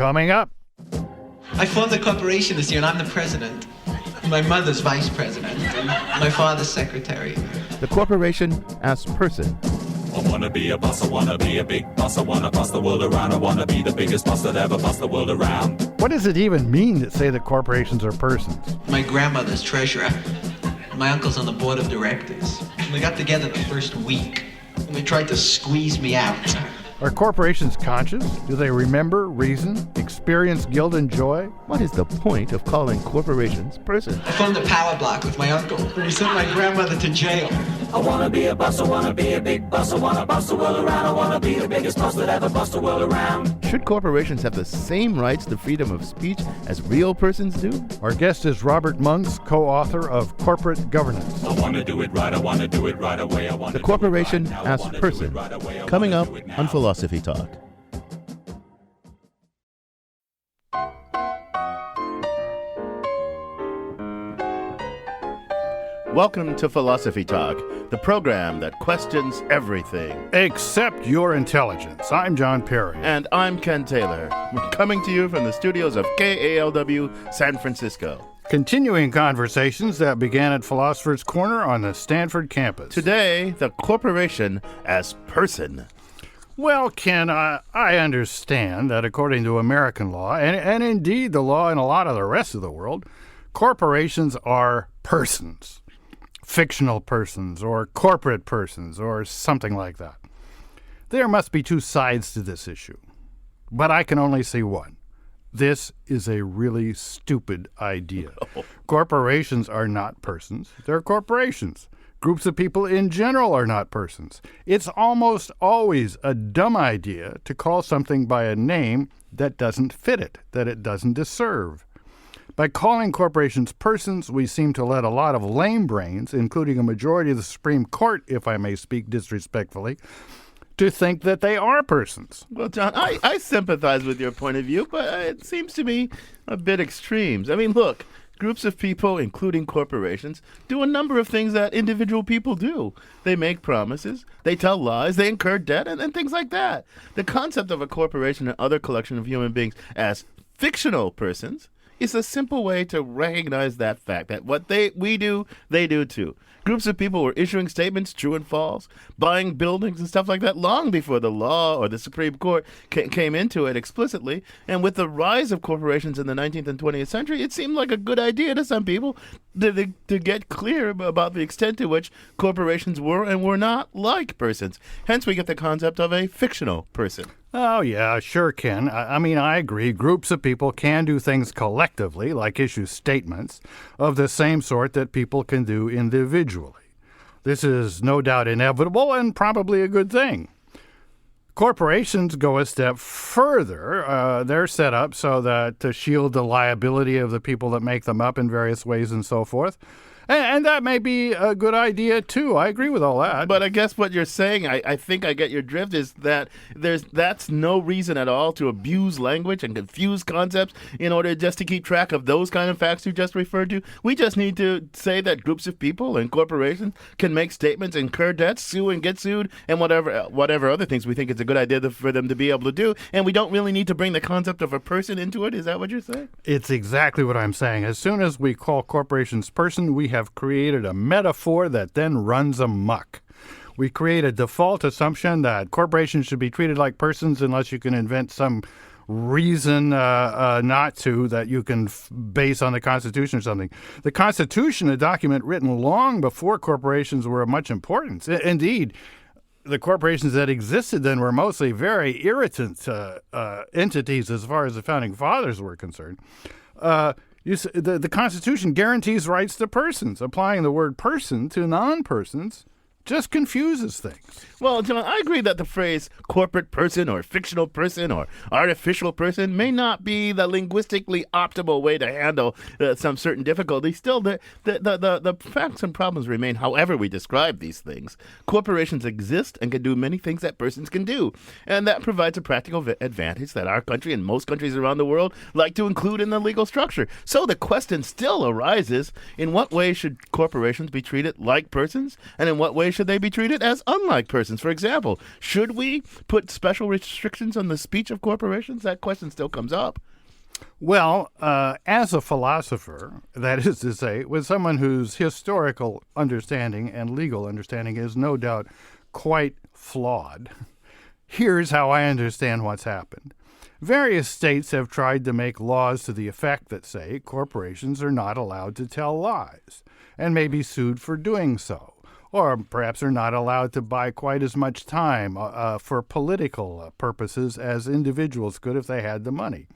Coming up. I formed a corporation this year and I'm the president. My mother's vice president and my father's secretary. The corporation as person. I wanna be a boss, I wanna be a big boss, I wanna boss the world around, I wanna be the biggest boss that ever bossed the world around. What does it even mean to say that corporations are persons? My grandmother's treasurer. My uncle's on the board of directors. We got together the first week and they tried to squeeze me out. Are corporations conscious? Do they remember, reason, experience guilt and joy? What is the point of calling corporations person? I formed a power block with my uncle and he sent my grandmother to jail. I wanna be a boss, I wanna be a big boss, I wanna boss the world around, I wanna be the biggest boss that ever bossed the world around. Should corporations have the same rights to freedom of speech as real persons do? Our guest is Robert Monks, co-author of Corporate Governance. I wanna do it right, I wanna do it right away, I wanna The do corporation it right now, I as wanna do person. it right away, I Coming wanna up do it now. on Philosophy Talk. Welcome to Philosophy Talk, the program that questions everything. Except your intelligence. I'm John Perry. And I'm Ken Taylor. We're coming to you from the studios of KALW San Francisco. Continuing conversations that began at Philosopher's Corner on the Stanford campus. Today, the corporation as person. Well, Ken, I understand that according to American law, and indeed the law in a lot of the rest of the world, corporations are persons. Fictional persons or corporate persons or something like that. There must be two sides to this issue, but I can only see one. This is a really stupid idea. Corporations are not persons. They're corporations. Groups of people in general are not persons. It's almost always a dumb idea to call something by a name that doesn't fit it, that it doesn't deserve. By calling corporations persons, we seem to let a lot of lame brains, including a majority of the Supreme Court, if I may speak disrespectfully, to think that they are persons. Well, John, I sympathize with your point of view, but it seems to me a bit extremes. I mean, look, groups of people, including corporations, do a number of things that individual people do. They make promises, they tell lies, they incur debt, and things like that. The concept of a corporation and other collection of human beings as fictional persons is a simple way to recognize that fact, that what we do, they do too. Groups of people were issuing statements, true and false, buying buildings and stuff like that long before the law or the Supreme Court came into it explicitly. And with the rise of corporations in the 19th and 20th century, it seemed like a good idea to some people to get clear about the extent to which corporations were and were not like persons. Hence, we get the concept of a fictional person. Oh, yeah, sure can. I mean, I agree. Groups of people can do things collectively, like issue statements, of the same sort that people can do individually. This is no doubt inevitable and probably a good thing. Corporations go a step further. They're set up so that to shield the liability of the people that make them up in various ways and so forth. And that may be a good idea, too. I agree with all that. But I guess what you're saying, I think I get your drift, is that that's no reason at all to abuse language and confuse concepts in order just to keep track of those kind of facts you just referred to. We just need to say that groups of people and corporations can make statements, incur debts, sue and get sued, and whatever other things we think it's a good idea for them to be able to do. And we don't really need to bring the concept of a person into it. Is that what you're saying? It's exactly what I'm saying. As soon as we call corporations person, we have created a metaphor that then runs amok. We create a default assumption that corporations should be treated like persons unless you can invent some reason not to that you can base on the Constitution or something. The Constitution, a document written long before corporations were of much importance. Indeed, the corporations that existed then were mostly very irritant entities as far as the Founding Fathers were concerned. The Constitution guarantees rights to persons. Applying the word person to non-persons just confuses things. Well, John, I agree that the phrase corporate person or fictional person or artificial person may not be the linguistically optimal way to handle some certain difficulty. Still, the facts and problems remain however we describe these things. Corporations exist and can do many things that persons can do. And that provides a practical advantage that our country and most countries around the world like to include in the legal structure. So the question still arises, in what way should corporations be treated like persons? And in what way should they be treated as unlike persons? For example, should we put special restrictions on the speech of corporations? That question still comes up. Well, as a philosopher, that is to say, with someone whose historical understanding and legal understanding is no doubt quite flawed, here's how I understand what's happened. Various states have tried to make laws to the effect that say corporations are not allowed to tell lies and may be sued for doing so, or perhaps are not allowed to buy quite as much time for political purposes as individuals could if they had the money.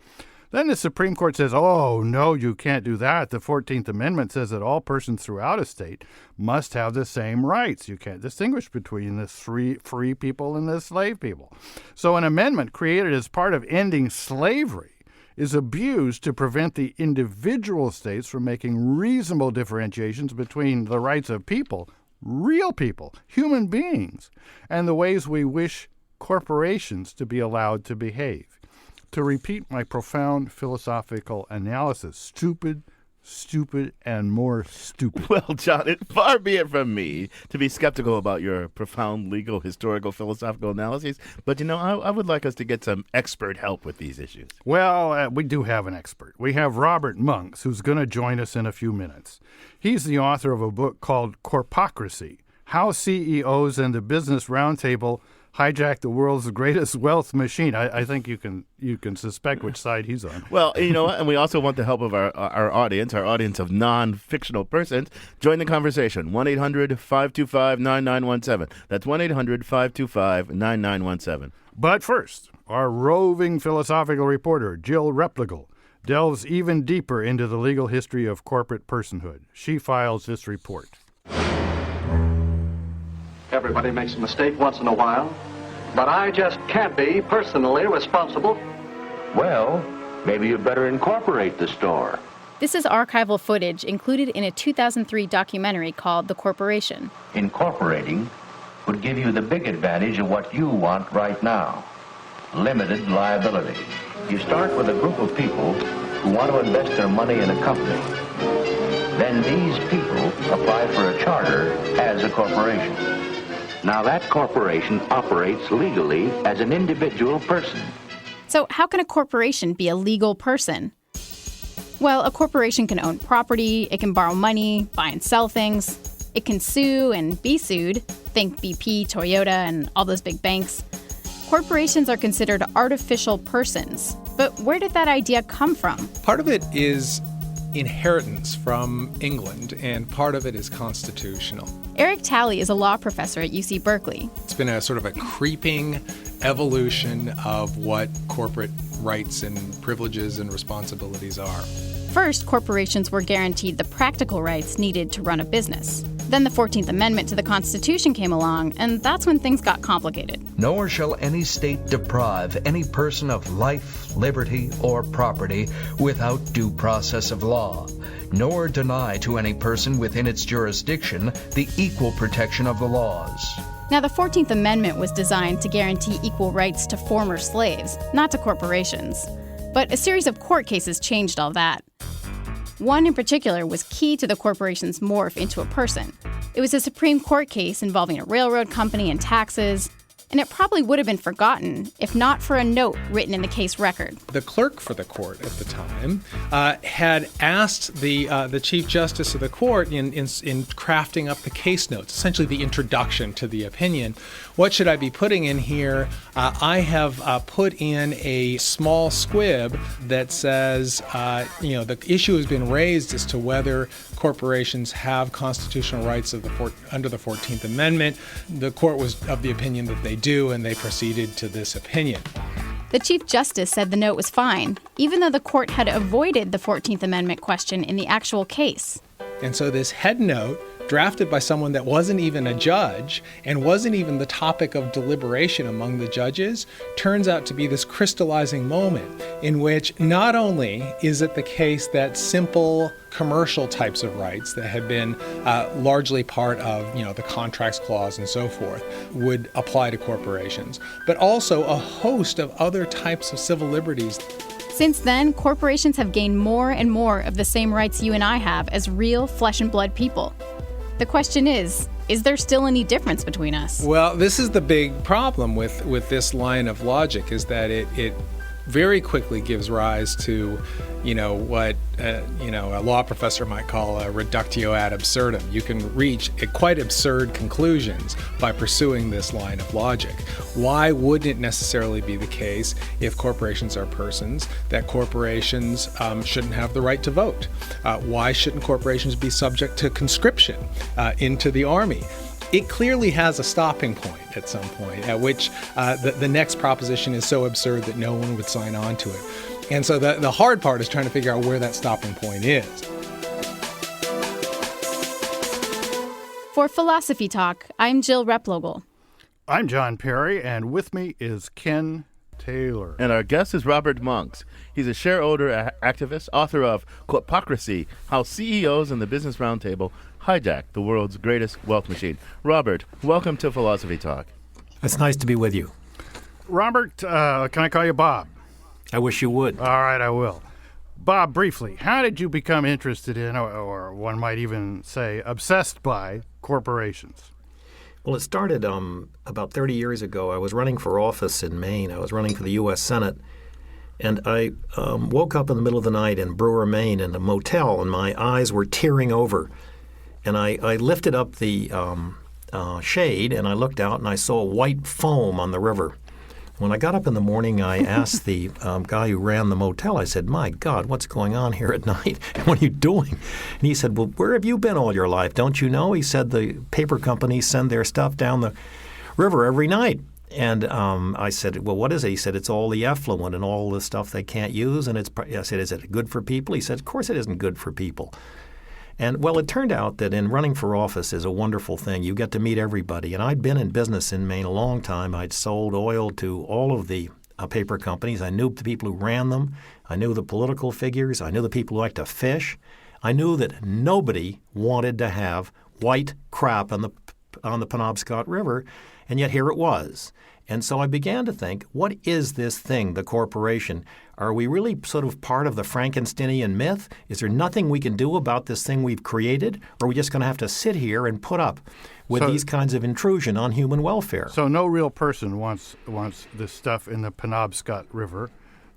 Then the Supreme Court says, oh, no, you can't do that. The 14th Amendment says that all persons throughout a state must have the same rights. You can't distinguish between the free people and the slave people. So an amendment created as part of ending slavery is abused to prevent the individual states from making reasonable differentiations between the rights of people, real people, human beings, and the ways we wish corporations to be allowed to behave. To repeat my profound philosophical analysis, stupid, and more stupid. Well, John, far be it from me to be skeptical about your profound legal, historical, philosophical analyses, but, I would like us to get some expert help with these issues. Well, we do have an expert. We have Robert Monks, who's going to join us in a few minutes. He's the author of a book called Corpocracy, How CEOs and the Business Roundtable Hijacked the World's Greatest Wealth Machine. I think you can suspect which side he's on. Well, you know what? And we also want the help of our audience of non-fictional persons. Join the conversation. 1-800-525-9917. That's 1-800-525-9917. But first, our roving philosophical reporter, Jill Repligal, delves even deeper into the legal history of corporate personhood. She files this report. Everybody makes a mistake once in a while, but I just can't be personally responsible. Well, maybe you better incorporate the store. This is archival footage included in a 2003 documentary called The Corporation. Incorporating would give you the big advantage of what you want right now: limited liability. You start with a group of people who want to invest their money in a company. Then these people apply for a charter as a corporation. Now that corporation operates legally as an individual person. So how can a corporation be a legal person? Well, a corporation can own property, it can borrow money, buy and sell things, it can sue and be sued. Think BP, Toyota, and all those big banks. Corporations are considered artificial persons. But where did that idea come from? Part of it is inheritance from England, and part of it is constitutional. Eric Talley is a law professor at UC Berkeley. It's been a sort of a creeping evolution of what corporate rights and privileges and responsibilities are. First, corporations were guaranteed the practical rights needed to run a business. Then the 14th Amendment to the Constitution came along, and that's when things got complicated. Nor shall any state deprive any person of life, liberty, or property without due process of law, nor deny to any person within its jurisdiction the equal protection of the laws. Now, the 14th Amendment was designed to guarantee equal rights to former slaves, not to corporations. But a series of court cases changed all that. One in particular was key to the corporation's morph into a person. It was a Supreme Court case involving a railroad company and taxes, and it probably would have been forgotten if not for a note written in the case record. The clerk for the court at the time had asked the Chief Justice of the court in crafting up the case notes, essentially the introduction to the opinion, what should I be putting in here? I have put in a small squib that says, the issue has been raised as to whether corporations have constitutional rights under the 14th Amendment. The court was of the opinion that they do, and they proceeded to this opinion. The Chief Justice said the note was fine, even though the court had avoided the 14th Amendment question in the actual case. And so this head note, drafted by someone that wasn't even a judge and wasn't even the topic of deliberation among the judges, turns out to be this crystallizing moment in which not only is it the case that simple commercial types of rights that had been largely part of the contracts clause and so forth would apply to corporations, but also a host of other types of civil liberties. Since then, corporations have gained more and more of the same rights you and I have as real flesh and blood people. The question is, is there still any difference between us? Well, this is the big problem with this line of logic, is that it very quickly gives rise to, what a law professor might call a reductio ad absurdum. You can reach quite absurd conclusions by pursuing this line of logic. Why wouldn't it necessarily be the case, if corporations are persons, that corporations shouldn't have the right to vote? Why shouldn't corporations be subject to conscription into the army? It clearly has a stopping point at some point at which the next proposition is so absurd that no one would sign on to it. And so the hard part is trying to figure out where that stopping point is. For Philosophy Talk, I'm Jill Replogle. I'm John Perry, and with me is Ken Taylor. And our guest is Robert Monks. He's a shareholder activist, author of Corpocracy, How CEOs and the Business Roundtable Hijack the World's Greatest Wealth Machine. Robert, welcome to Philosophy Talk. It's nice to be with you. Robert, can I call you Bob? I wish you would. All right, I will. Bob, briefly, how did you become interested in, or one might even say obsessed by, corporations? Well, it started about 30 years ago. I was running for office in Maine. I was running for the U.S. Senate. And I woke up in the middle of the night in Brewer, Maine, in a motel, and my eyes were tearing over. And I lifted up the shade, and I looked out, and I saw white foam on the river. When I got up in the morning, I asked the guy who ran the motel, I said, "My God, what's going on here at night? What are you doing?" And he said, "Well, where have you been all your life? Don't you know?" He said, "The paper companies send their stuff down the river every night." And I said, "Well, what is it?" He said, "It's all the effluent and all the stuff they can't use." And I said, "Is it good for people?" He said, "Of course it isn't good for people." And, well, it turned out that in running for office is a wonderful thing. You get to meet everybody. And I'd been in business in Maine a long time. I'd sold oil to all of the paper companies. I knew the people who ran them. I knew the political figures. I knew the people who liked to fish. I knew that nobody wanted to have white crap on the Penobscot River, and yet here it was. And so I began to think, what is this thing, the corporation? Are we really sort of part of the Frankensteinian myth? Is there nothing we can do about this thing we've created? Or are we just going to have to sit here and put up with these kinds of intrusion on human welfare? So no real person wants this stuff in the Penobscot River.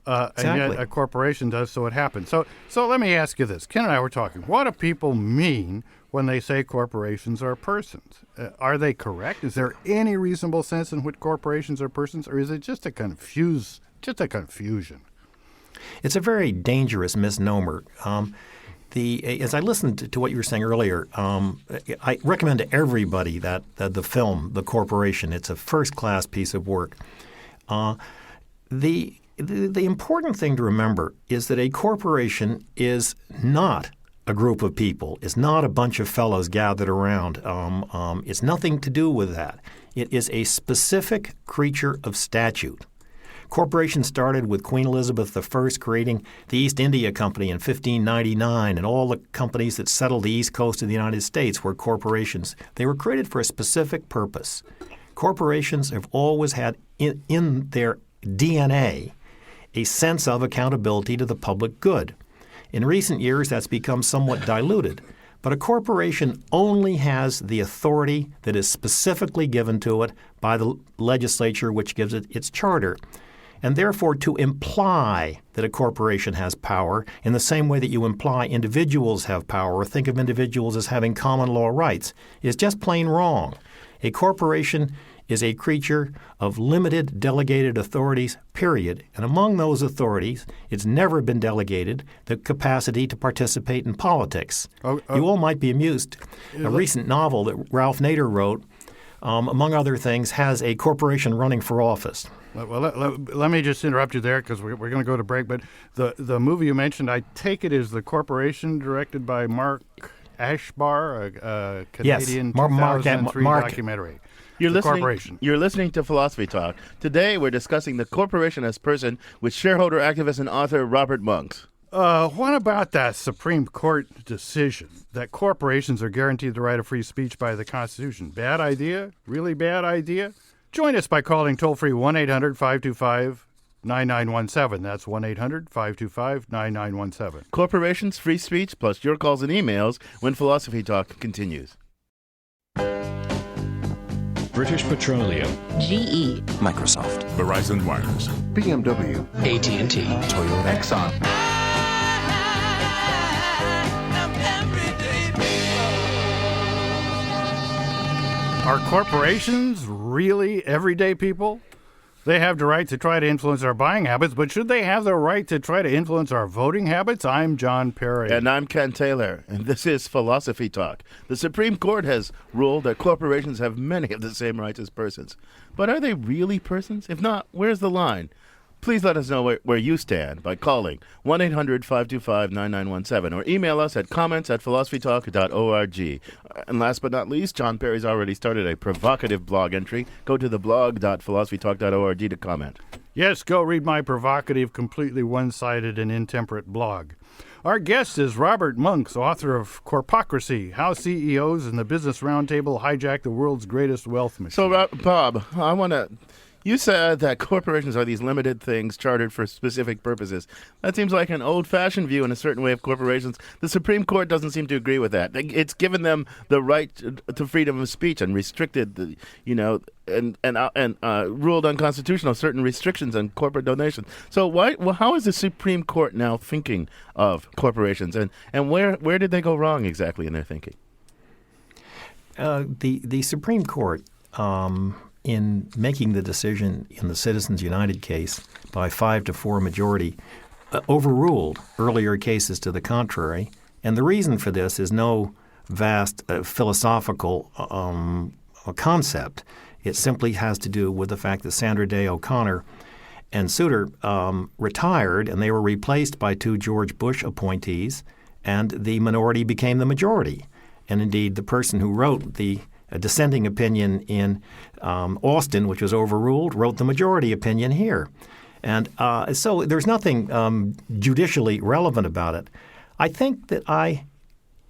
Exactly. And yet a corporation does, so it happens. So let me ask you this. Ken and I were talking. What do people mean when they say corporations are persons? Are they correct? Is there any reasonable sense in which corporations are persons, or is it just a confusion? It's a very dangerous misnomer. As I listened to what you were saying earlier, I recommend to everybody that the film, The Corporation. It's a first-class piece of work. The important thing to remember is that a corporation is not a group of people. It's not a bunch of fellows gathered around. It's nothing to do with that. It is a specific creature of statute. Corporations started with Queen Elizabeth I creating the East India Company in 1599, and all the companies that settled the east coast of the United States were corporations. They were created for a specific purpose. Corporations have always had in their DNA a sense of accountability to the public good. In recent years, that's become somewhat diluted. But a corporation only has the authority that is specifically given to it by the legislature, which gives it its charter. And therefore, to imply that a corporation has power in the same way that you imply individuals have power or think of individuals as having common law rights is just plain wrong. A corporation is a creature of limited delegated authorities, period. And among those authorities, it's never been delegated the capacity to participate in politics. You all might be amused. A recent novel that Ralph Nader wrote, among other things, has a corporation running for office. Well, let me just interrupt you there because we're going to go to break. But the movie you mentioned, I take it is The Corporation, directed by Mark Ashbar, a Canadian 2003 documentary. You're listening to Philosophy Talk. Today we're discussing the corporation as person with shareholder activist and author Robert Monks. What about that Supreme Court decision that corporations are guaranteed the right of free speech by the Constitution? Bad idea? Really bad idea? Join us by calling toll-free 1-800-525-9917. That's 1-800-525-9917. Corporations, free speech, plus your calls and emails when Philosophy Talk continues. British Petroleum, GE, Microsoft, Verizon Wireless, BMW, AT&T, Toyota, Exxon. Are corporations really everyday people? They have the right to try to influence our buying habits, but should they have the right to try to influence our voting habits? I'm John Perry. And I'm Ken Taylor, and this is Philosophy Talk. The Supreme Court has ruled that corporations have many of the same rights as persons. But are they really persons? If not, where's the line? Please let us know where you stand by calling 1-800-525-9917 or email us at comments@philosophytalk.org. And last but not least, John Perry's already started a provocative blog entry. Go to the blog.philosophytalk.org to comment. Yes, go read my provocative, completely one-sided and intemperate blog. Our guest is Robert Monks, author of Corpocracy, How CEOs and the Business Roundtable Hijack the World's Greatest Wealth Machine. So, Bob, I want to... You said that corporations are these limited things chartered for specific purposes. That seems like an old-fashioned view in a certain way of corporations. The Supreme Court doesn't seem to agree with that. It's given them the right to freedom of speech and restricted, and ruled unconstitutional certain restrictions on corporate donations. So how is the Supreme Court now thinking of corporations, and where did they go wrong exactly in their thinking? The Supreme Court. In making the decision in the Citizens United case by 5-4 majority, overruled earlier cases to the contrary. And the reason for this is no vast philosophical concept. It simply has to do with the fact that Sandra Day O'Connor and Souter retired, and they were replaced by 2 George Bush appointees, and the minority became the majority. And indeed, the person who wrote a dissenting opinion in Austin, which was overruled, wrote the majority opinion here. And so there's nothing judicially relevant about it. I think that I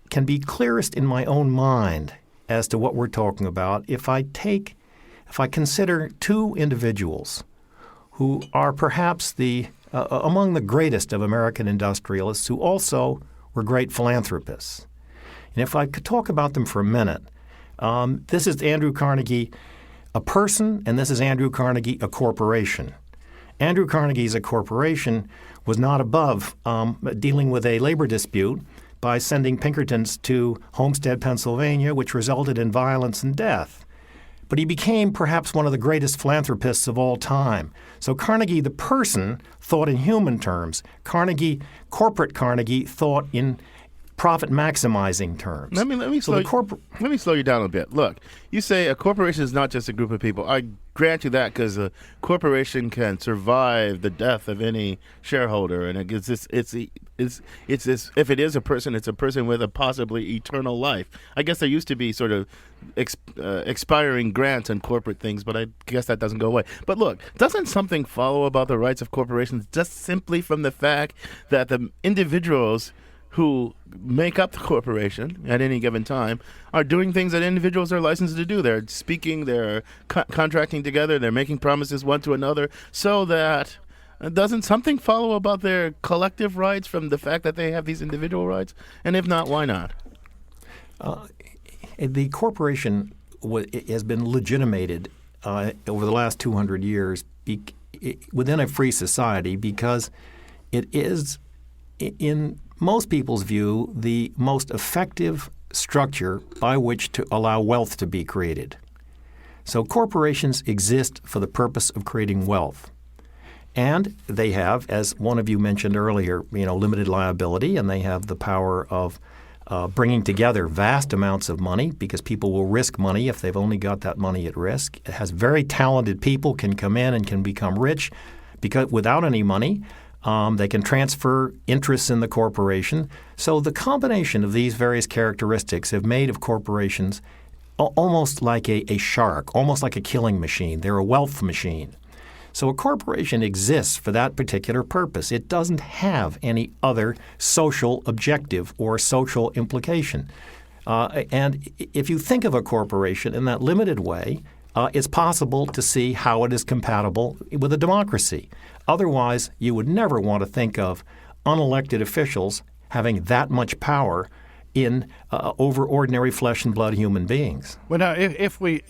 can be clearest in my own mind as to what we're talking about if I consider 2 individuals who are perhaps among the greatest of American industrialists who also were great philanthropists. And if I could talk about them for a minute, this is Andrew Carnegie, a person, and this is Andrew Carnegie, a corporation. Andrew Carnegie's a corporation was not above dealing with a labor dispute by sending Pinkertons to Homestead, Pennsylvania, which resulted in violence and death. But he became perhaps one of the greatest philanthropists of all time. So Carnegie, the person, thought in human terms. Corporate Carnegie, thought in profit-maximizing terms. Let me slow you down a bit. Look, you say a corporation is not just a group of people. I grant you that because a corporation can survive the death of any shareholder, and if it is a person, it's a person with a possibly eternal life. I guess there used to be sort of expiring grants and corporate things, but I guess that doesn't go away. But look, doesn't something follow about the rights of corporations just simply from the fact that the individuals who make up the corporation at any given time are doing things that individuals are licensed to do? They're speaking, they're contracting together, they're making promises one to another, so that doesn't something follow about their collective rights from the fact that they have these individual rights? And if not, why not? The corporation has been legitimated over the last 200 years within a free society because it is, in most people's view, the most effective structure by which to allow wealth to be created. So corporations exist for the purpose of creating wealth. And they have, as one of you mentioned earlier, limited liability, and they have the power of bringing together vast amounts of money because people will risk money if they've only got that money at risk. It has very talented people can come in and can become rich because without any money. They can transfer interests in the corporation. So the combination of these various characteristics have made of corporations almost like a shark, almost like a killing machine. They're a wealth machine. So a corporation exists for that particular purpose. It doesn't have any other social objective or social implication. And if you think of a corporation in that limited way, it's possible to see how it is compatible with a democracy. Otherwise, you would never want to think of unelected officials having that much power over ordinary flesh and blood human beings. Well, now, if we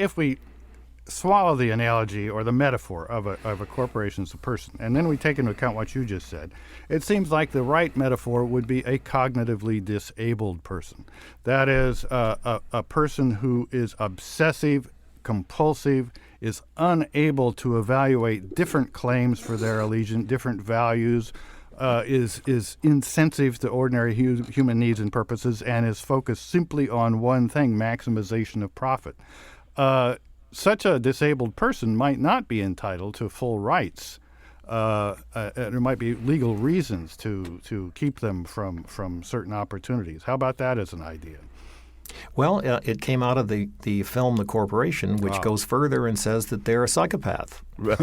swallow the analogy or the metaphor of a corporation as a person, and then we take into account what you just said, it seems like the right metaphor would be a cognitively disabled person. That is, a person who is obsessive, compulsive, is unable to evaluate different claims for their allegiance, different values, is insensitive to ordinary human needs and purposes, and is focused simply on one thing, maximization of profit. Such a disabled person might not be entitled to full rights. There might be legal reasons to keep them from certain opportunities. How about that as an idea? Well, it came out of the film The Corporation, which goes further and says that they're a psychopath. Right.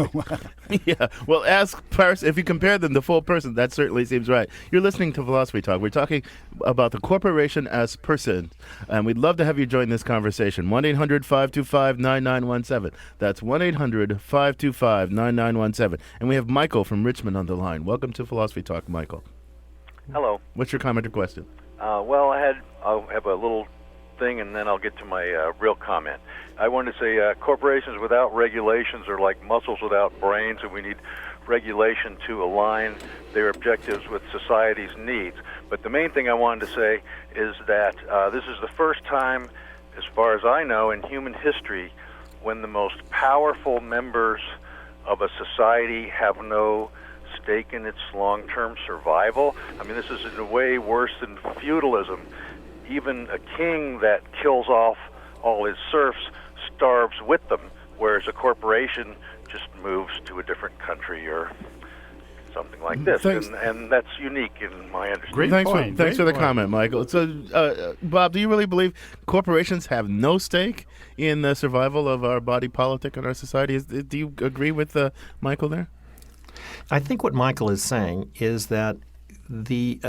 Yeah. Well, if you compare them to full person, that certainly seems right. You're listening to Philosophy Talk. We're talking about the corporation as person, and we'd love to have you join this conversation. 1-800-525-9917. That's 1-800-525-9917. And we have Michael from Richmond on the line. Welcome to Philosophy Talk, Michael. Hello. What's your comment or question? I'll have a little thing, and then I'll get to my real comment. I wanted to say corporations without regulations are like muscles without brains, and we need regulation to align their objectives with society's needs. But the main thing I wanted to say is that this is the first time, as far as I know, in human history when the most powerful members of a society have no stake in its long-term survival. I mean, this is in a way worse than feudalism. Even a king that kills off all his serfs starves with them, whereas a corporation just moves to a different country or something like this. And that's unique in my understanding. Thanks for the comment, Michael. So, Bob, do you really believe corporations have no stake in the survival of our body politic and our society? Do you agree with Michael there? I think what Michael is saying is that the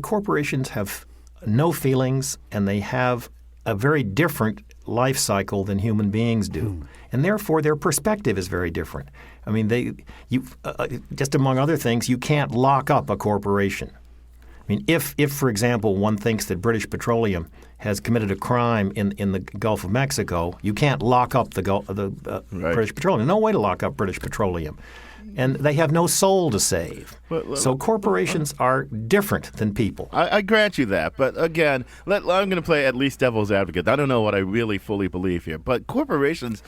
corporations have no feelings, and they have a very different life cycle than human beings do, and therefore their perspective is very different. I mean, just among other things, you can't lock up a corporation. I mean, if for example, one thinks that British Petroleum has committed a crime in the Gulf of Mexico, you can't lock up British Petroleum. No way to lock up British Petroleum. And they have no soul to save. So corporations are different than people. I grant you that. But again, I'm going to play at least devil's advocate. I don't know what I really fully believe here. But corporations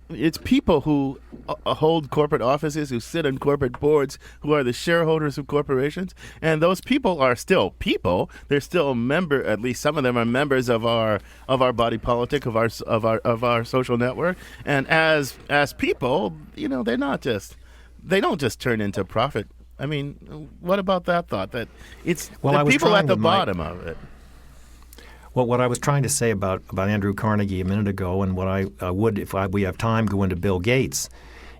it's people who hold corporate offices, who sit on corporate boards, who are the shareholders of corporations, and those people are still people. They're still a member. At least some of them are members of our body politic, of our social network. And as people, they don't just turn into profit. I mean, what about that thought that it's the people at the bottom of it? Well, what I was trying to say about Andrew Carnegie a minute ago, and what I would, if we have time, go into Bill Gates,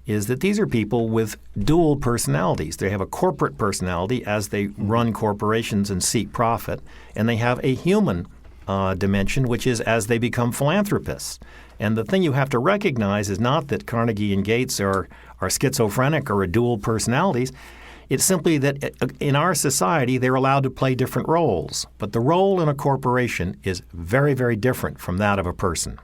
is that these are people with dual personalities. They have a corporate personality as they run corporations and seek profit, and they have a human dimension, which is as they become philanthropists. And the thing you have to recognize is not that Carnegie and Gates are schizophrenic or dual personalities. It's simply that in our society, they're allowed to play different roles. But the role in a corporation is very, very different from that of a person.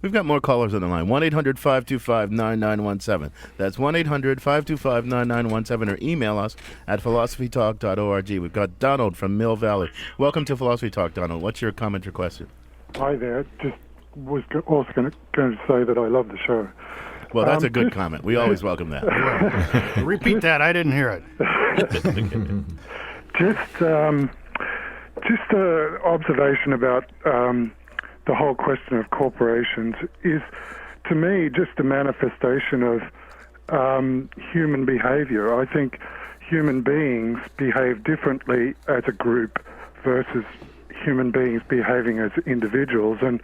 We've got more callers on the line. 1-800-525-9917. That's 1-800-525-9917, or email us at philosophytalk.org. We've got Donald from Mill Valley. Welcome to Philosophy Talk, Donald. What's your comment or question? Hi there. Just was also going to say that I love the show. Well, that's a good comment. We always welcome that. Repeat that. I didn't hear it. Just an observation about the whole question of corporations is, to me, just a manifestation of human behavior. I think human beings behave differently as a group versus human beings behaving as individuals. And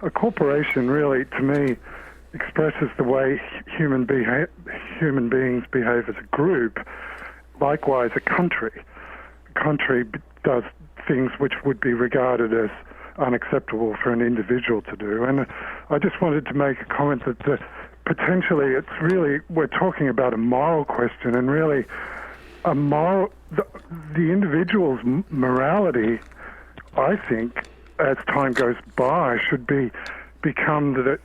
a corporation really, to me, expresses the way human beings behave as a group. Likewise, a country does things which would be regarded as unacceptable for an individual to do. And I just wanted to make a comment that potentially we're talking about a moral question, and really the individual's morality, I think, as time goes by, should be become the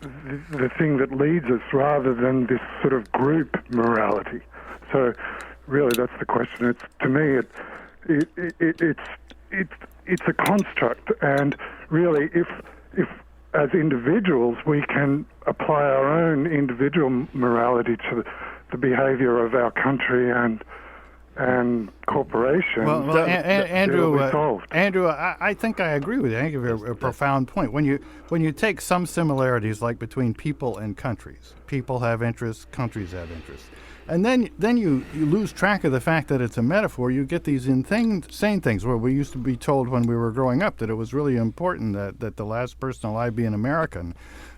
thing that leads us rather than this sort of group morality. So really that's the question. It's, to me, it's a construct, and really if as individuals we can apply our own individual morality to the behavior of our country and corporations. Well, Andrew, solved. Andrew, I think I agree with you. I think you have a profound point. When you take some similarities, like between people and countries, people have interests, countries have interests, and then you lose track of the fact that it's a metaphor. You get these insane things where we used to be told when we were growing up that it was really important that the last person alive be an American.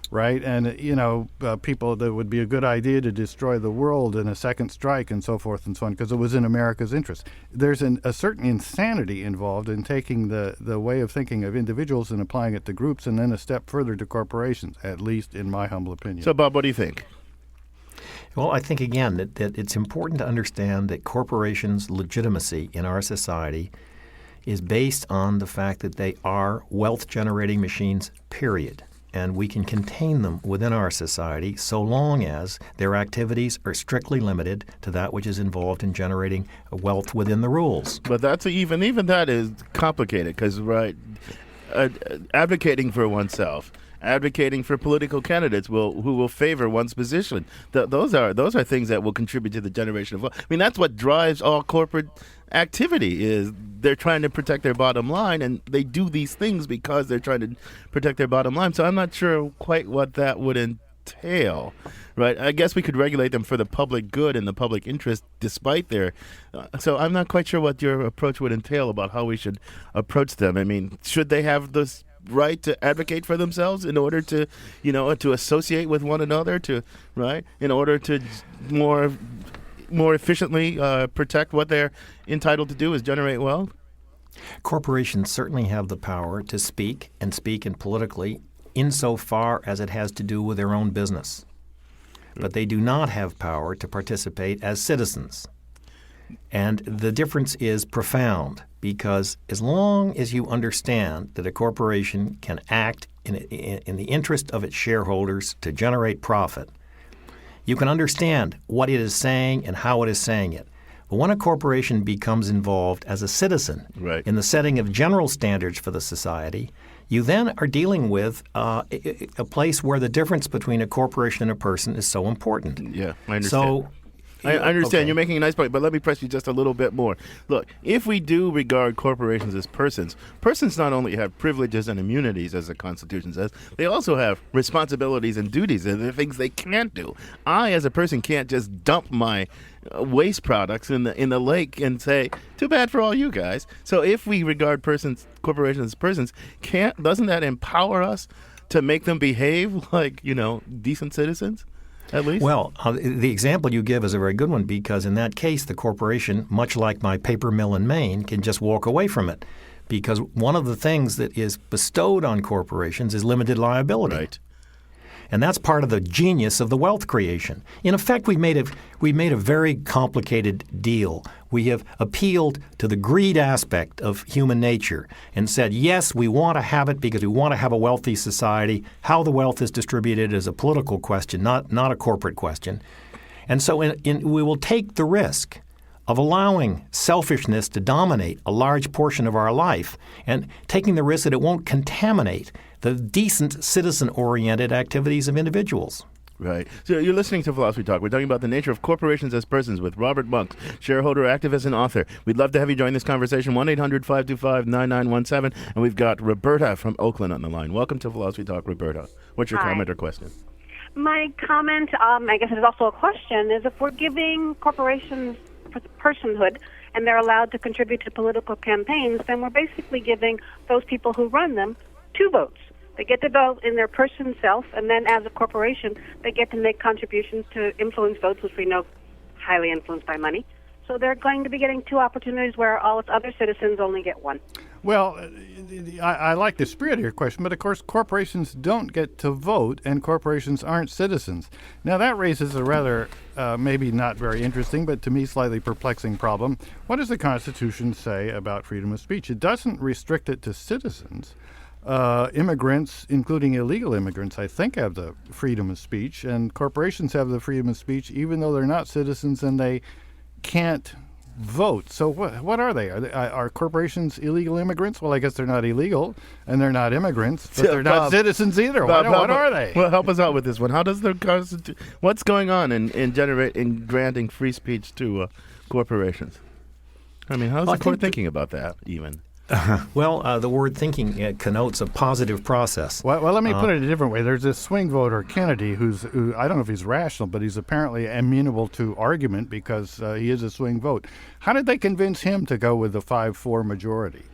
Right, and people, that would be a good idea to destroy the world in a second strike and so forth and so on, because it was in America's interest. There's a certain insanity involved in taking the way of thinking of individuals and applying it to groups, and then a step further to corporations, at least in my humble opinion. So, Bob, what do you think? Well, I think, again, that it's important to understand that corporations' legitimacy in our society is based on the fact that they are wealth-generating machines, period. And we can contain them within our society so long as their activities are strictly limited to that which is involved in generating wealth within the rules. But that's even that is complicated because, advocating for oneself, advocating for political candidates who will favor one's position. Those are things that will contribute to the generation of wealth. I mean, that's what drives all corporate activity. Is they're trying to protect their bottom line, and they do these things because they're trying to protect their bottom line. So I'm not sure quite what that would entail, right? I guess we could regulate them for the public good and the public interest despite their so I'm not quite sure what your approach would entail about how we should approach them. I mean, should they have this right to advocate for themselves in order to, to associate with one another, in order to more efficiently protect what they're entitled to do, is generate wealth? Corporations certainly have the power to speak and politically insofar as it has to do with their own business. But they do not have power to participate as citizens. And the difference is profound, because as long as you understand that a corporation can act in the interest of its shareholders to generate profit, you can understand what it is saying and how it is saying it. But when a corporation becomes involved as a citizen in the setting of general standards for the society, you then are dealing with a place where the difference between a corporation and a person is so important. Yeah, I understand. I understand. Okay. You're making a nice point, but let me press you just a little bit more. Look, if we do regard corporations as persons not only have privileges and immunities, as the Constitution says, they also have responsibilities and duties, and there are things they can't do. I, as a person, can't just dump my waste products in the lake and say, too bad for all you guys. So if we regard corporations as persons, doesn't that empower us to make them behave like, decent citizens? At least? Well, the example you give is a very good one, because in that case, the corporation, much like my paper mill in Maine, can just walk away from it. Because one of the things that is bestowed on corporations is limited liability. Right. And that's part of the genius of the wealth creation. In effect, we made a very complicated deal. We have appealed to the greed aspect of human nature and said, yes, we want to have it because we want to have a wealthy society. How the wealth is distributed is a political question, not a corporate question. And so we will take the risk of allowing selfishness to dominate a large portion of our life and taking the risk that it won't contaminate the decent, citizen-oriented activities of individuals. Right. So you're listening to Philosophy Talk. We're talking about the nature of corporations as persons with Robert Monks, shareholder, activist, and author. We'd love to have you join this conversation, 1-800-525-9917. And we've got Roberta from Oakland on the line. Welcome to Philosophy Talk, Roberta. What's your comment or question? My comment, I guess it is also a question, is if we're giving corporations personhood and they're allowed to contribute to political campaigns, then we're basically giving those people who run them 2 votes. They get to vote in their person self, and then as a corporation, they get to make contributions to influence votes, which we know highly influenced by money. So they're going to be getting 2 opportunities where all its other citizens only get 1. Well, I like the spirit of your question, but of course corporations don't get to vote, and corporations aren't citizens. Now that raises a rather, maybe not very interesting, but to me slightly perplexing problem. What does the Constitution say about freedom of speech? It doesn't restrict it to citizens. immigrants, including illegal immigrants, I think have the freedom of speech, and corporations have the freedom of speech even though they're not citizens and they can't vote. So what are they? Are corporations illegal immigrants? Well, I guess they're not illegal and they're not immigrants, but they're not citizens either. What are they? Well, help us out with this one. How does the Constitution? What's going on in granting free speech to corporations? I mean, how's the court thinking about that even? Well, the word thinking connotes a positive process. Well, let me put it a different way. There's this swing voter, Kennedy, who I don't know if he's rational, but he's apparently amenable to argument because he is a swing vote. How did they convince him to go with the 5-4 majority?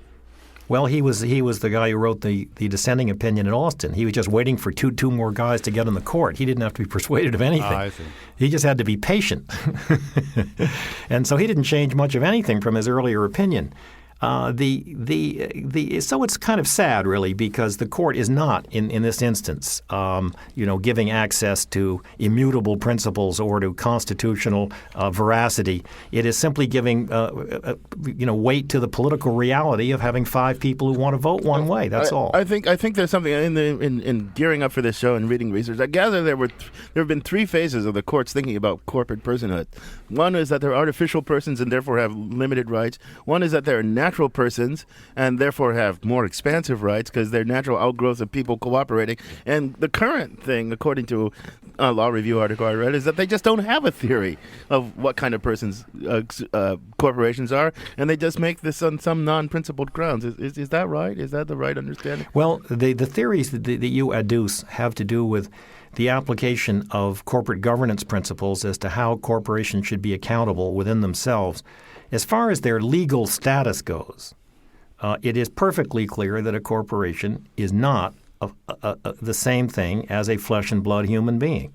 Well, he was the guy who wrote the dissenting opinion in Austin. He was just waiting for two more guys to get in the court. He didn't have to be persuaded of anything. I see. He just had to be patient. And so he didn't change much of anything from his earlier opinion. So it's kind of sad, really, because the court is not, in this instance, giving access to immutable principles or to constitutional veracity. It is simply giving, weight to the political reality of having 5 people who want to vote one way. That's all. I think there's something in gearing up for this show and reading research. I gather there have been 3 phases of the court's thinking about corporate personhood. One is that they're artificial persons and therefore have limited rights. One is that they're natural persons and therefore have more expansive rights because they're natural outgrowths of people cooperating. And the current thing, according to a law review article I read, is that they just don't have a theory of what kind of persons corporations are, and they just make this on some non-principled grounds. Is that right? Is that the right understanding? Well, the theories that you adduce have to do with the application of corporate governance principles as to how corporations should be accountable within themselves. As far as their legal status goes, it is perfectly clear that a corporation is not the same thing as a flesh and blood human being.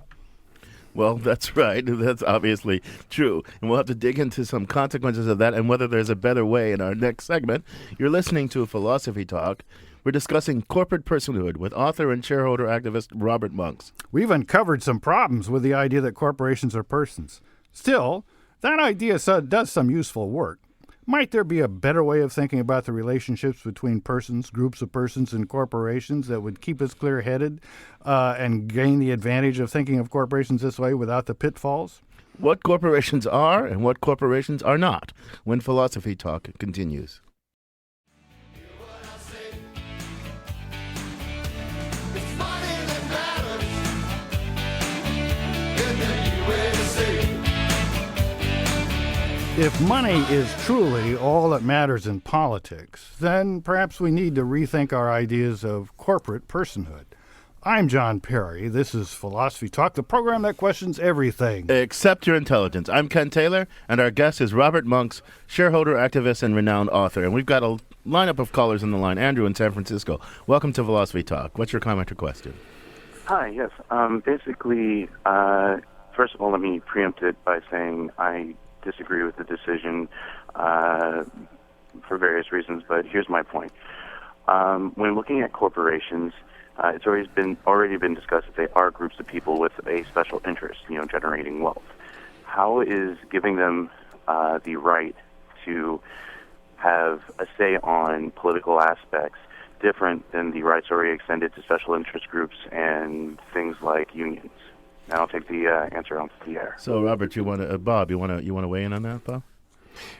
Well, that's right. That's obviously true. And we'll have to dig into some consequences of that and whether there's a better way in our next segment. You're listening to Philosophy Talk. We're discussing corporate personhood with author and shareholder activist Robert Monks. We've uncovered some problems with the idea that corporations are persons. Still, that idea does some useful work. Might there be a better way of thinking about the relationships between persons, groups of persons, and corporations that would keep us clear-headed and gain the advantage of thinking of corporations this way without the pitfalls? What corporations are and what corporations are not, when Philosophy Talk continues. If money is truly all that matters in politics, then perhaps we need to rethink our ideas of corporate personhood. I'm John Perry. This is Philosophy Talk, the program that questions everything except your intelligence. I'm Ken Taylor, and our guest is Robert Monks, shareholder, activist, and renowned author. And we've got a lineup of callers on the line. Andrew in San Francisco. Welcome to Philosophy Talk. What's your comment or question? Hi, yes. Basically, first of all, let me preempt it by saying I disagree with the decision for various reasons, but here's my point. When looking at corporations, it's already been discussed that they are groups of people with a special interest, generating wealth. How is giving them the right to have a say on political aspects different than the rights already extended to special interest groups and things like unions? And I'll take the answer on the air. So, Robert, Bob, you want to weigh in on that, Bob?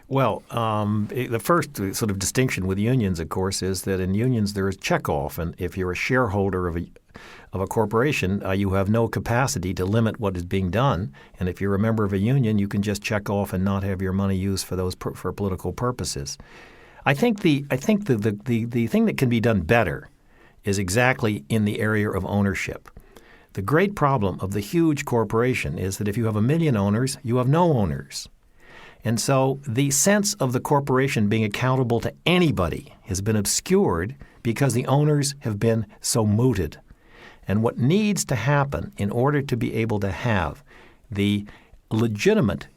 Well, the first sort of distinction with unions, of course, is that in unions there is checkoff, and if you're a shareholder of a corporation, you have no capacity to limit what is being done. And if you're a member of a union, you can just check off and not have your money used for political purposes. I think the thing that can be done better is exactly in the area of ownership. The great problem of the huge corporation is that if you have 1 million owners, you have no owners. And so the sense of the corporation being accountable to anybody has been obscured because the owners have been so mooted. And what needs to happen in order to be able to have the legitimate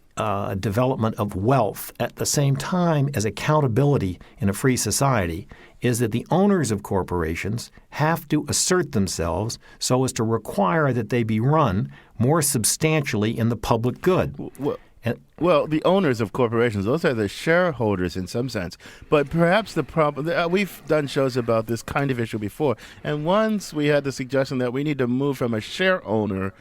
development of wealth at the same time as accountability in a free society is that the owners of corporations have to assert themselves so as to require that they be run more substantially in the public good. Well, the owners of corporations, those are the shareholders in some sense. But perhaps the problem, we've done shows about this kind of issue before, and once we had the suggestion that we need to move from a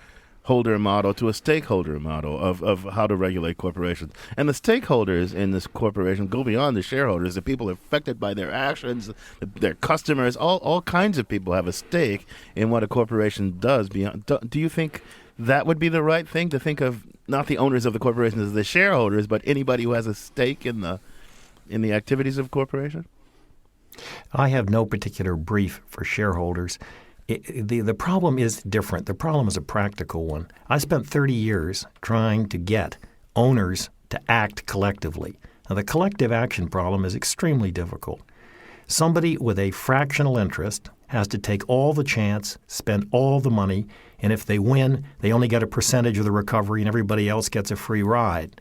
holder model to a stakeholder model of how to regulate corporations. And the stakeholders in this corporation go beyond the shareholders, the people affected by their actions, their customers, all kinds of people have a stake in what a corporation does. Do you think that would be the right thing, to think of not the owners of the corporation as the shareholders, but anybody who has a stake in the activities of a corporation? I have no particular brief for shareholders. The problem is different. The problem is a practical one. I spent 30 years trying to get owners to act collectively. Now, the collective action problem is extremely difficult. Somebody with a fractional interest has to take all the chance, spend all the money, and if they win, they only get a percentage of the recovery and everybody else gets a free ride.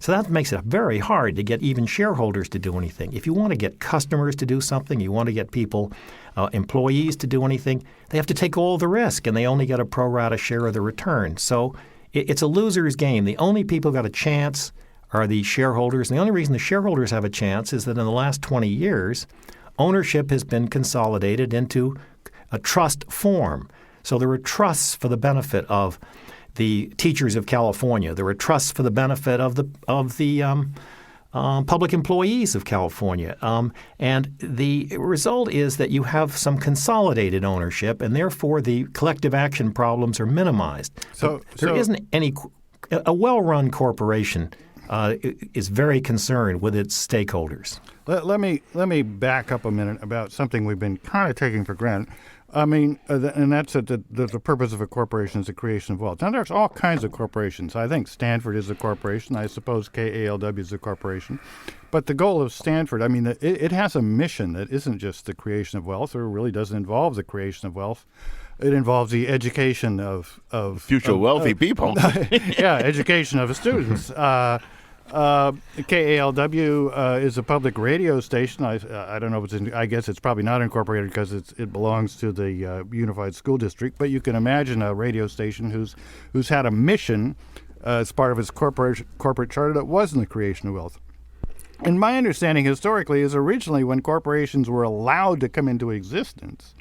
So that makes it very hard to get even shareholders to do anything. If you want to get customers to do something, you want to get people, employees to do anything, they have to take all the risk, and they only get a pro rata share of the return. So it's a loser's game. The only people who got a chance are the shareholders. And the only reason the shareholders have a chance is that in the last 20 years, ownership has been consolidated into a trust form. So there are trusts for the benefit of the teachers of California. There are trusts for the benefit of the public employees of California. And the result is that you have some consolidated ownership, and therefore the collective action problems are minimized. So there isn't any – a well-run corporation is very concerned with its stakeholders. Let me back up a minute about something we've been kind of taking for granted. I mean, and that's that the purpose of a corporation is the creation of wealth. Now, there's all kinds of corporations. I think Stanford is a corporation. I suppose KALW is a corporation. But the goal of Stanford, I mean, it has a mission that isn't just the creation of wealth, or really doesn't involve the creation of wealth. It involves the education of future wealthy people. Yeah, education of students. KALW is a public radio station. I don't know if it's I guess it's probably not incorporated because it belongs to the Unified School District. But you can imagine a radio station who's had a mission as part of its corporate charter that wasn't the creation of wealth. And my understanding historically is originally when corporations were allowed to come into existence,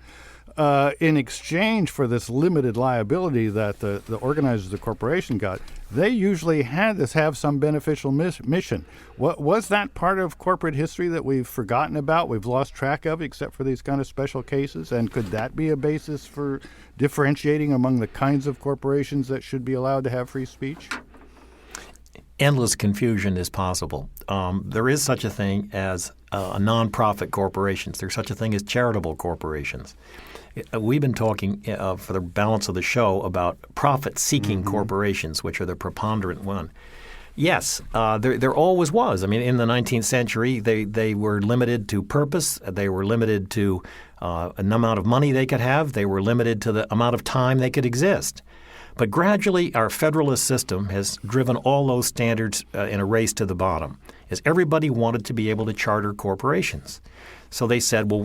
in exchange for this limited liability that the organizers of the corporation got, they usually had this have some beneficial mission. What was that part of corporate history that we've forgotten about, we've lost track of, except for these kind of special cases? And could that be a basis for differentiating among the kinds of corporations that should be allowed to have free speech? Endless confusion is possible. There is such a thing as nonprofit corporations. There's such a thing as charitable corporations. We've been talking for the balance of the show about profit-seeking corporations, which are the preponderant one. Yes, there always was. I mean, in the 19th century, they were limited to purpose. They were limited to an amount of money they could have. They were limited to the amount of time they could exist. But gradually, our federalist system has driven all those standards in a race to the bottom, as everybody wanted to be able to charter corporations. So they said, well,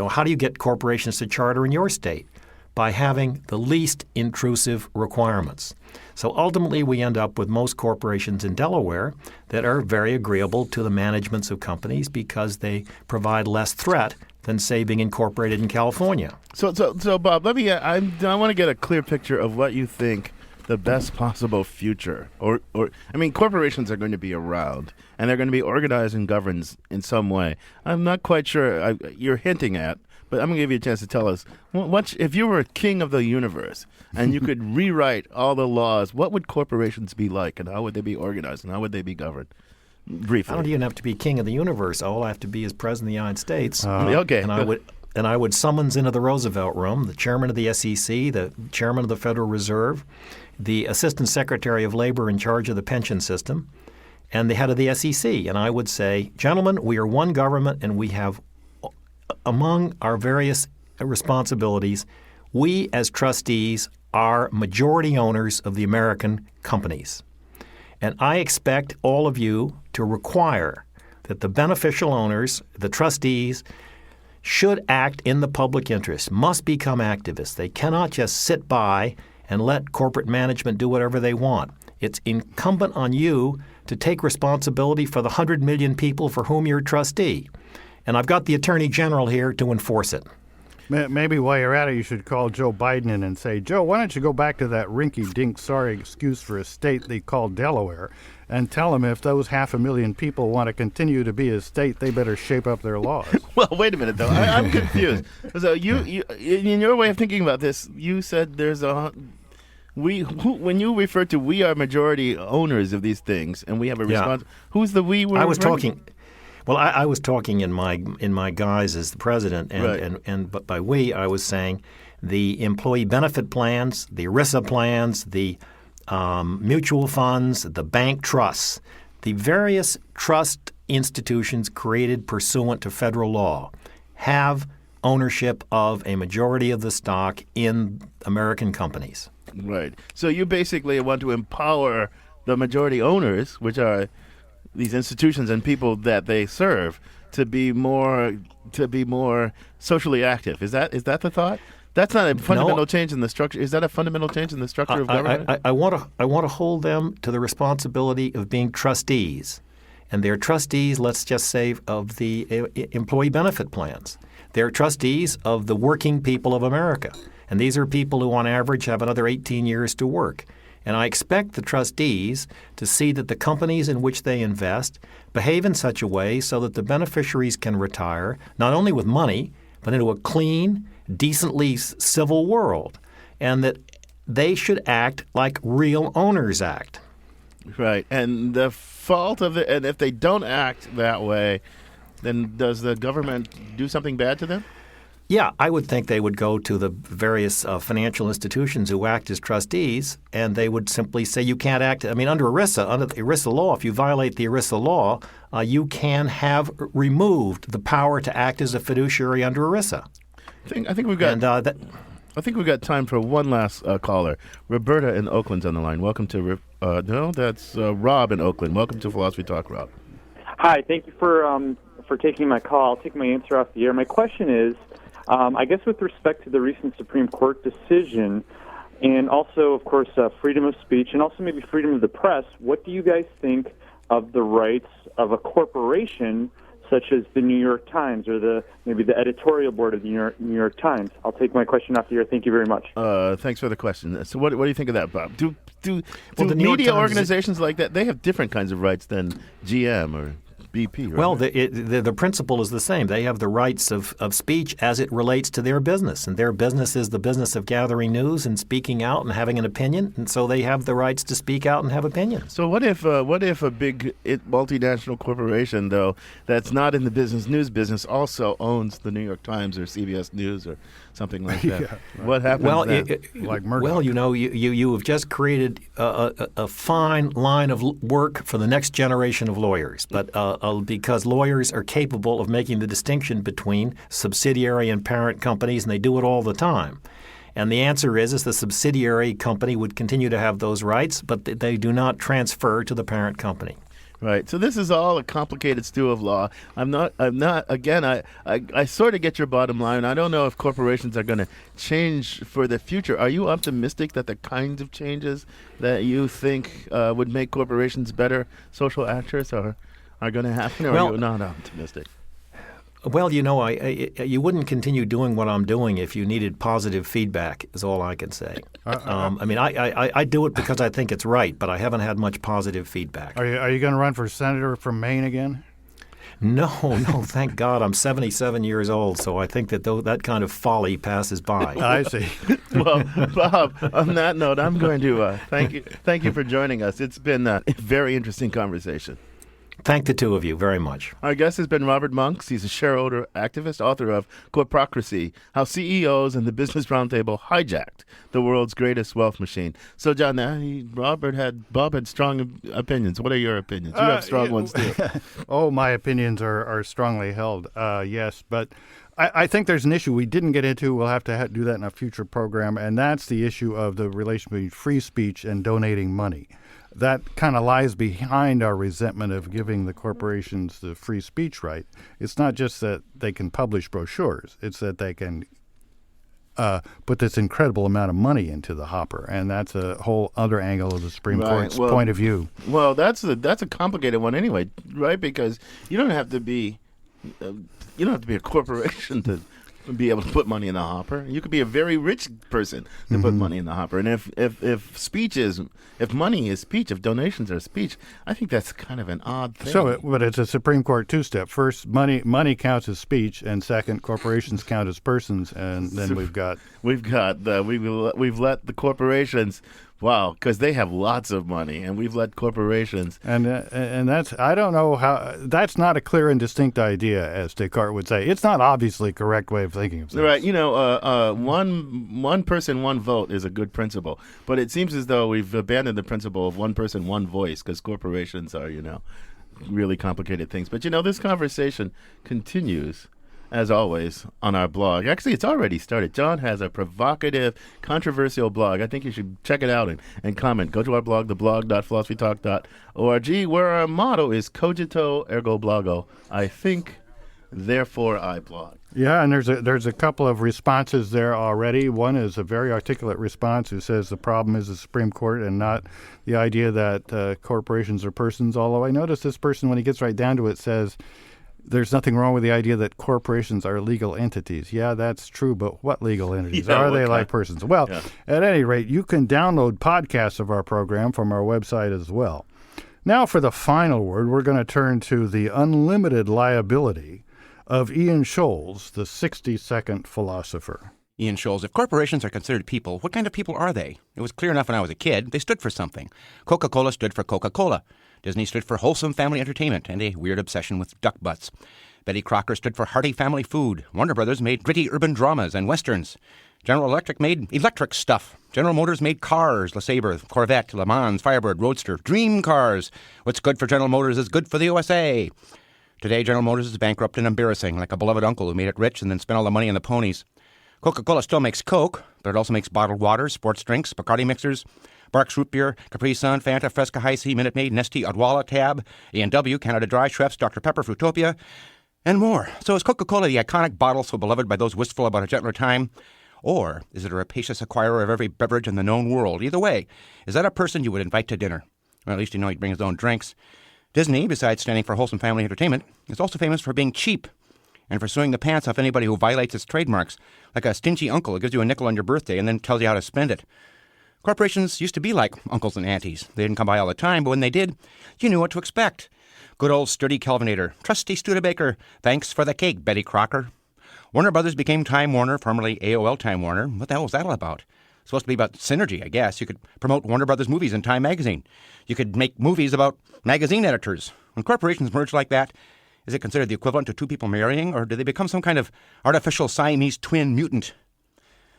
how do you get corporations to charter in your state? By having the least intrusive requirements. So ultimately, we end up with most corporations in Delaware that are very agreeable to the managements of companies because they provide less threat than, say, being incorporated in California. So Bob, I want to get a clear picture of what you think the best possible future, or I mean, corporations are going to be around, and they're going to be organized and governed in some way. I'm not quite sure you're hinting at, but I'm going to give you a chance to tell us. If you were a king of the universe and you could rewrite all the laws, what would corporations be like, and how would they be organized, and how would they be governed? Briefly. I don't even have to be king of the universe. All I have to be is president of the United States. Okay. And I would summons into the Roosevelt Room the chairman of the SEC, the chairman of the Federal Reserve, the assistant secretary of labor in charge of the pension system, and the head of the SEC. And I would say, gentlemen, we are one government, and we have, among our various responsibilities, we as trustees are majority owners of the American companies. And I expect all of you to require that the beneficial owners, the trustees, should act in the public interest, must become activists. They cannot just sit by and let corporate management do whatever they want. It's incumbent on you to take responsibility for the 100 million people for whom you're a trustee. And I've got the Attorney General here to enforce it. Maybe while you're at it, you should call Joe Biden in and say, Joe, why don't you go back to that rinky-dink sorry excuse for a state they call Delaware and tell them if those 500,000 people want to continue to be a state, they better shape up their laws. Well, wait a minute, though. I'm confused. So you, in your way of thinking about this, you said there's when you refer to we are majority owners of these things and we have a response, who's the we? I was talking. Well, I was talking in my guise as the president, but by we, I was saying the employee benefit plans, the ERISA plans, the mutual funds, the bank trusts, the various trust institutions created pursuant to federal law have ownership of a majority of the stock in American companies. Right. So you basically want to empower the majority owners, which are these institutions and people that they serve, to be more socially active. Is that the thought? That's not a fundamental change in the structure. Is that a fundamental change in the structure of government? I want to hold them to the responsibility of being trustees, and they're trustees. Let's just say of the employee benefit plans. They're trustees of the working people of America, and these are people who, on average, have another 18 years to work. And I expect the trustees to see that the companies in which they invest behave in such a way so that the beneficiaries can retire not only with money, but into a clean, decently civil world, and that they should act like real owners act. Right. And the fault of it, and if they don't act that way, then does the government do something bad to them? Yeah, I would think they would go to the various financial institutions who act as trustees, and they would simply say you can't act. I mean, under the ERISA law, if you violate the ERISA law, you can have removed the power to act as a fiduciary under ERISA. I think we've got time for one last caller. Roberta in Oakland's on the line. Welcome to that's Rob in Oakland. Welcome to Philosophy Talk, Rob. Hi, thank you for taking my call. I'll take my answer off the air. My question is, I guess with respect to the recent Supreme Court decision, and also, of course, freedom of speech, and also maybe freedom of the press, what do you guys think of the rights of a corporation such as the New York Times or maybe the editorial board of the New York Times? I'll take my question off the air. Thank you very much. Thanks for the question. So what do you think of that, Bob? Do the media organizations like that, they have different kinds of rights than GM or BP, right? Well, the principle is the same. They have the rights of speech as it relates to their business, and their business is the business of gathering news and speaking out and having an opinion, and so they have the rights to speak out and have opinions. So what if a big multinational corporation, though, that's not in the news business also owns the New York Times or CBS News or something like that? Yeah, right. What happens then? Like Murdoch. Well, you have just created a fine line of work for the next generation of lawyers, but because lawyers are capable of making the distinction between subsidiary and parent companies, and they do it all the time. And the answer is the subsidiary company would continue to have those rights, but they do not transfer to the parent company. Right. So this is all a complicated stew of law. I'm not. Again, I sort of get your bottom line. I don't know if corporations are going to change for the future. Are you optimistic that the kinds of changes that you think would make corporations better social actors are going to happen, or are you not optimistic? Well, you wouldn't continue doing what I'm doing if you needed positive feedback, is all I can say. I do it because I think it's right, but I haven't had much positive feedback. Are you going to run for senator from Maine again? No, thank God. I'm 77 years old, so I think that kind of folly passes by. I see. Well, Bob, on that note, I'm going to thank you for joining us. It's been a very interesting conversation. Thank the two of you very much. Our guest has been Robert Monks. He's a shareholder activist, author of Corpocracy, How CEOs and the Business Roundtable Hijacked the World's Greatest Wealth Machine. So, John, Bob had strong opinions. What are your opinions? You have strong ones, too. Oh, my opinions are strongly held, yes. But I think there's an issue we didn't get into. We'll have to do that in a future program, and that's the issue of the relation between free speech and donating money. That kind of lies behind our resentment of giving the corporations the free speech right. It's not just that they can publish brochures. It's that they can put this incredible amount of money into the hopper, and that's a whole other angle of the Supreme Court's Well, point of view. Well, that's a complicated one anyway, right? Because you don't have to be a corporation to be able to put money in the hopper. You could be a very rich person to put money in the hopper. And if money is speech, if donations are speech, I think that's kind of an odd thing. But it's a Supreme Court two-step. First, money counts as speech, and second, corporations count as persons. And then we've let the corporations. Wow, because they have lots of money, and we've let corporations. And that's, I don't know how, that's not a clear and distinct idea, as Descartes would say. It's not obviously a correct way of thinking of things. Right, one person, one vote is a good principle, but it seems as though we've abandoned the principle of one person, one voice, because corporations are, really complicated things. But, this conversation continues, as always, on our blog. Actually, it's already started. John has a provocative, controversial blog. I think you should check it out and comment. Go to our blog, theblog.philosophytalk.org, where our motto is cogito ergo blogo. I think, therefore I blog. Yeah, and there's a couple of responses there already. One is a very articulate response who says the problem is the Supreme Court and not the idea that corporations are persons, although I notice this person, when he gets right down to it, says there's nothing wrong with the idea that corporations are legal entities. Yeah, that's true, but what legal entities? Are they like persons? Well, At any rate, you can download podcasts of our program from our website as well. Now for the final word, we're going to turn to the unlimited liability of Ian Scholes, the 60-second philosopher. Ian Scholes, if corporations are considered people, what kind of people are they? It was clear enough when I was a kid. They stood for something. Coca-Cola stood for Coca-Cola. Disney stood for wholesome family entertainment and a weird obsession with duck butts. Betty Crocker stood for hearty family food. Warner Brothers made gritty urban dramas and westerns. General Electric made electric stuff. General Motors made cars, LeSabre, Corvette, Le Mans, Firebird, Roadster, dream cars. What's good for General Motors is good for the USA. Today, General Motors is bankrupt and embarrassing, like a beloved uncle who made it rich and then spent all the money on the ponies. Coca-Cola still makes Coke, but it also makes bottled water, sports drinks, Bacardi mixers, Barq's root beer, Capri Sun, Fanta, Fresca, High C, Minute Maid, Nestea, Odwalla, Tab, A&W, Canada Dry, Schweppes, Dr. Pepper, Fruitopia, and more. So is Coca-Cola the iconic bottle so beloved by those wistful about a gentler time? Or is it a rapacious acquirer of every beverage in the known world? Either way, is that a person you would invite to dinner? Or at least you know he'd bring his own drinks. Disney, besides standing for wholesome family entertainment, is also famous for being cheap and for suing the pants off anybody who violates its trademarks, like a stingy uncle who gives you a nickel on your birthday and then tells you how to spend it. Corporations used to be like uncles and aunties. They didn't come by all the time, but when they did, you knew what to expect. Good old sturdy Kelvinator, trusty Studebaker, thanks for the cake, Betty Crocker. Warner Brothers became Time Warner, formerly AOL Time Warner. What the hell was that all about? It's supposed to be about synergy, I guess. You could promote Warner Brothers movies in Time magazine. You could make movies about magazine editors. When corporations merge like that, is it considered the equivalent to two people marrying, or do they become some kind of artificial Siamese twin mutant?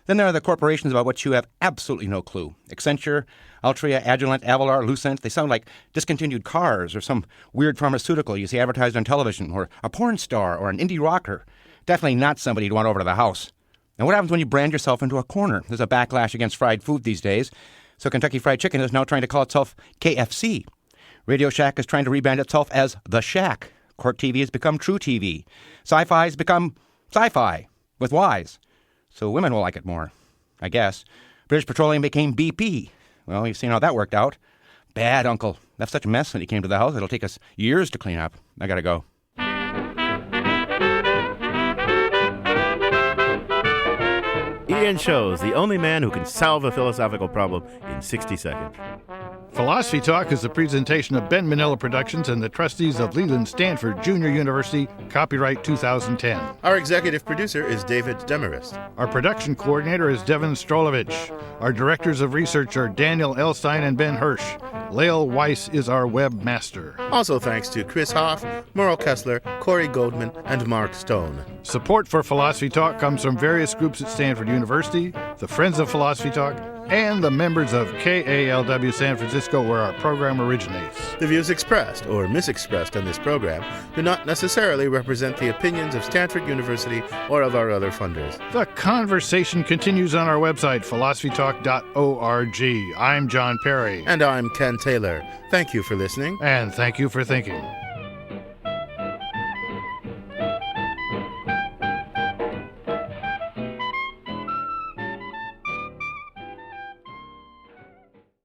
Then there are the corporations about which you have absolutely no clue. Accenture, Altria, Agilent, Avalar, Lucent, they sound like discontinued cars or some weird pharmaceutical you see advertised on television, or a porn star or an indie rocker. Definitely not somebody you'd want over to the house. And what happens when you brand yourself into a corner? There's a backlash against fried food these days, so Kentucky Fried Chicken is now trying to call itself KFC. Radio Shack is trying to rebrand itself as The Shack. Court TV has become True TV. Sci-fi has become Sci-Fi, with Ys. So women will like it more, I guess. British Petroleum became BP. Well, you've seen how that worked out. Bad uncle. Left such a mess when he came to the house, it'll take us years to clean up. I gotta go. Ian Scholes, the only man who can solve a philosophical problem in 60 seconds. Philosophy Talk is a presentation of Ben Manila Productions and the trustees of Leland Stanford Junior University, copyright 2010. Our executive producer is David Demarest. Our production coordinator is Devin Strolovich. Our directors of research are Daniel Elstein and Ben Hirsch. Lael Weiss is our webmaster. Also thanks to Chris Hoff, Merle Kessler, Corey Goldman, and Mark Stone. Support for Philosophy Talk comes from various groups at Stanford University, the Friends of Philosophy Talk, and the members of KALW San Francisco, where our program originates. The views expressed or misexpressed on this program do not necessarily represent the opinions of Stanford University or of our other funders. The conversation continues on our website, philosophytalk.org. I'm John Perry. And I'm Ken Taylor. Thank you for listening. And thank you for thinking.